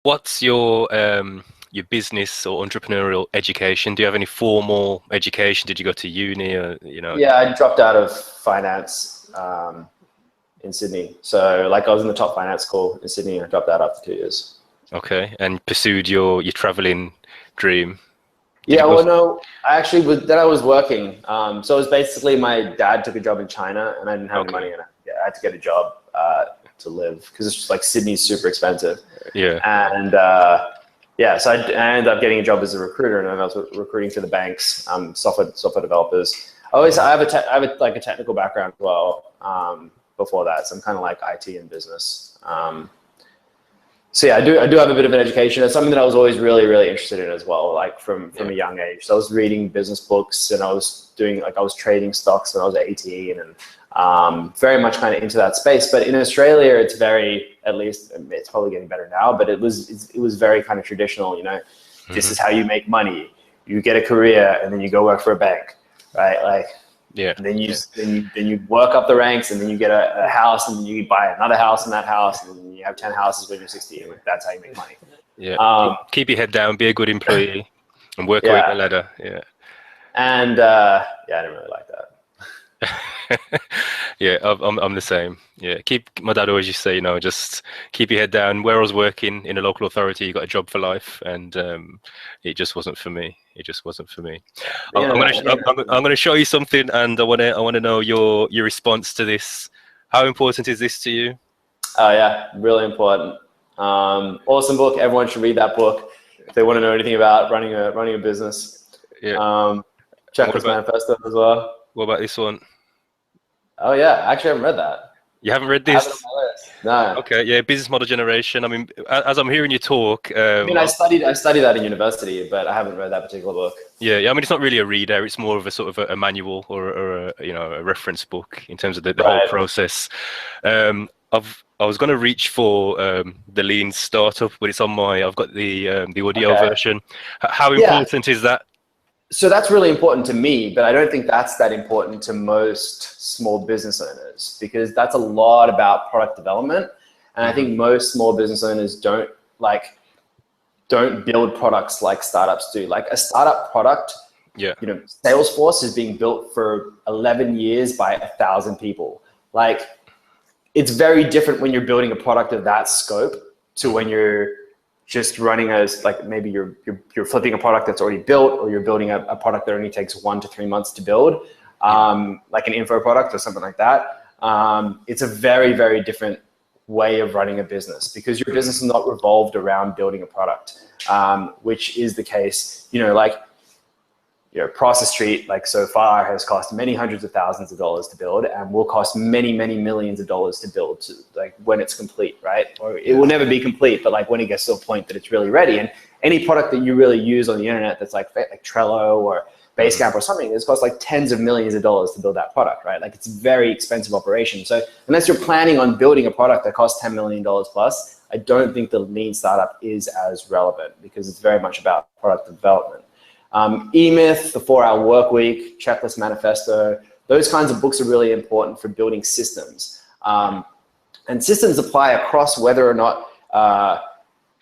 What's your business or entrepreneurial education? Do you have any formal education? Did you go to uni or, Yeah, I dropped out of finance in Sydney. So like I was in the top finance school in Sydney and I dropped out after 2 years. okay, and pursued your traveling dream? Did Yeah, you go? well, no, I actually was, then I was working. So it was basically my dad took a job in China and I didn't have any Okay, money and I had to get a job to live because it's just like Sydney's super expensive. yeah, And yeah, so I ended up getting a job as a recruiter and I was recruiting for the banks, software developers. I have like a technical background as well before that. So I'm kind of like IT and business. So yeah, I do have a bit of an education. It's something that I was always really, really interested in as well, like from yeah, a young age. So I was reading business books and I was trading stocks when I was 18 and very much kind of into that space. But in Australia, it's very, at least it's probably getting better now, but it was very kind of traditional, this hmm, is how you make money. You get a career and then you go work for a bank, right? Like, yeah, and then yeah, then you work up the ranks, and then you get a house, and then you buy another house in that house, and then you have 10 houses when you're 16. Like, that's how you make money. yeah. Um, Keep your head down, be a good employee, and work your way up the yeah, ladder. Yeah. and yeah, I didn't really like that. Yeah, I'm the same. Yeah, my dad always used to say, just keep your head down. Where I was working in a local authority, you got a job for life, and it just wasn't for me. It just wasn't for me. The internet, the I'm internet. gonna show you something, and I wanna know your response to this. How important is this to you? Oh yeah, really important. Awesome book. Everyone should read that book if they want to know anything about running a business. Yeah. Um, And what Checklist about Manifesto as well. what about this one? Oh yeah, actually I haven't read that. You haven't read I have it on this? my list. No. Okay, yeah, business model generation. I mean, as I'm hearing you talk, I mean, I studied that in university, but I haven't read that particular book. yeah. I mean, it's not really a reader. It's more of a sort of a manual or a reference book in terms of the whole Right. process. I was going to reach for the Lean Startup, but I've got the audio Okay. version. How Yeah. important is that? So that's really important to me, but I don't think that's that important to most small business owners because that's a lot about product development. And I Hmm. think most small business owners don't build products like startups do. Like a startup product, Yeah. Salesforce is being built for 11 years by 1,000 people. Like it's very different when you're building a product of that scope to when Hmm. you're just running as like maybe you're flipping a product that's already built or you're building a product that only takes 1 to 3 months to build, Yeah. like an info product or something like that. It's a very, very different way of running a business because your business is not revolved around building a product, which is the case, like Process Street, like so far, has cost many hundreds of thousands of dollars to build and will cost many, many millions of dollars to build like when it's complete, right? Or it Yeah. will never be complete, but like when it gets to a point that it's really ready. And any product that you really use on the internet that's like Trello or Hmm. Basecamp or something, it's cost like tens of millions of dollars to build that product, right? Like it's a very expensive operation. So unless you're planning on building a product that costs $10 million plus, I don't think the lean startup is as relevant because it's very much about product development. E-Myth, The 4 Hour Work Week, Checklist Manifesto, those kinds of books are really important for building systems. And systems apply across whether or not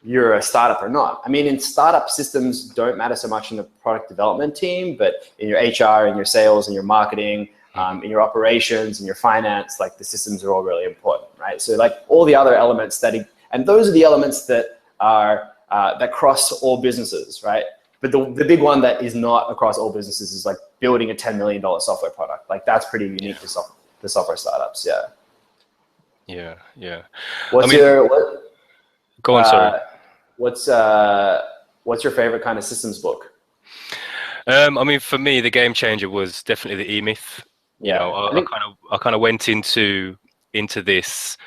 you're a startup or not. I mean, in startup, systems don't matter so much in the product development team, but in your HR, in your sales, in your marketing, Hmm. in your operations, in your finance, like the systems are all really important, right? So like all the other elements and those are the elements that are, that cross all businesses, right? But the big one that is not across all businesses is like building a $10 million software product. Like that's pretty unique Yeah. to software startups. Yeah. Yeah. Yeah. I What's mean, your what go on. Sorry. uh, what's your favorite kind of systems book? I mean, for me, the game changer was definitely the E-Myth. Yeah, I think I kind of went into this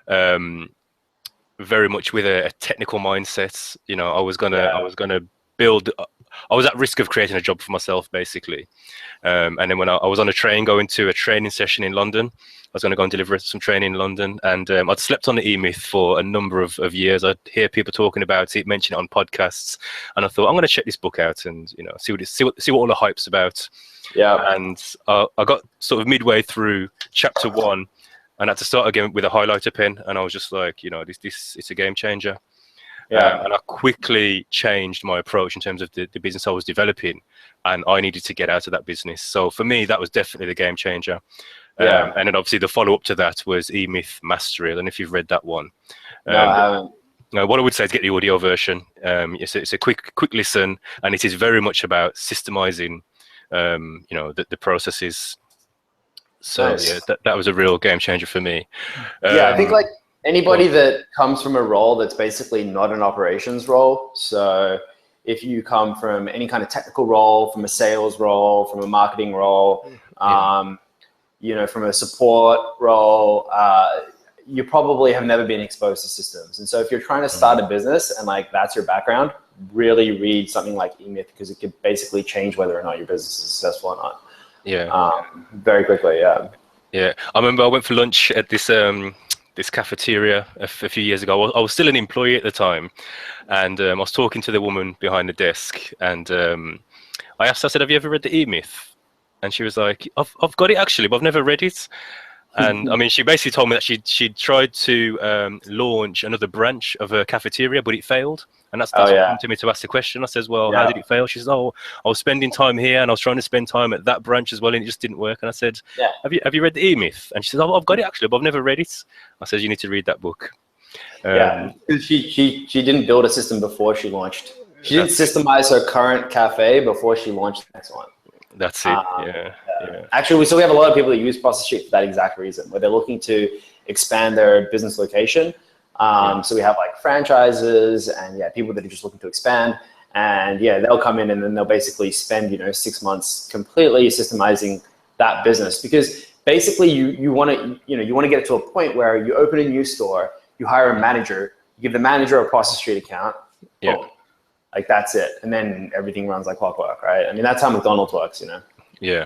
um, very much with a technical mindset. I yeah, was gonna build. I was at risk of creating a job for myself, basically. And then when I was on a train going to a training session in London, I was going to go and deliver some training in London, and I'd slept on the E-Myth for a number of years. I'd hear people talking about it, mention it on podcasts, and I thought I'm going to check this book out and see what all the hype's about. yeah. And I got sort of midway through chapter 1, and had to start again with a highlighter pen, and I was just like, this it's a game changer. And I quickly changed my approach in terms of the business I was developing, and I needed to get out of that business. So for me, that was definitely the game changer. And then obviously the follow-up to that was E-Myth Mastery. I don't know if you've read that one. No, I haven't. What I would say is get the audio version. It's a quick listen, and it is very much about systemizing, the processes. So Nice. yeah, that was a real game changer for me. I think like anybody that comes from a role that's basically not an operations role. So if you come from any kind of technical role, from a sales role, from a marketing role, from a support role, you probably have never been exposed to systems. And so if you're trying to start a business and like that's your background, really read something like E-Myth, because it could basically change whether or not your business is successful or not. Very quickly. I remember I went for lunch at this cafeteria a few years ago. I was still an employee at the time, and I was talking to the woman behind the desk, and I asked her, I said, have you ever read the E-Myth? And she was like, I've got it actually, but I've never read it. And I mean, she basically told me that she tried to launch another branch of a cafeteria, but it failed. And that's what prompted me to ask the question. I says, well, how did it fail? She says, I was spending time here, and I was trying to spend time at that branch as well, and it just didn't work. And I said, have you read the E-Myth? And she says, I've got it actually, but I've never read it. I said, you need to read that book. She didn't build a system before she launched. She didn't systemize her current cafe before she launched the next one. That's it. Actually, we have a lot of people that use Process Sheet for that exact reason, where they're looking to expand their business location. So we have like franchises and people that are just looking to expand, and they'll come in and then they'll basically spend 6 months completely systemizing that business, because basically you want to get it to a point where you open a new store, you hire a manager, you give the manager a Process Sheet account, boom. Like that's it, and then everything runs like clockwork, right? I mean, that's how McDonald's works, Yeah.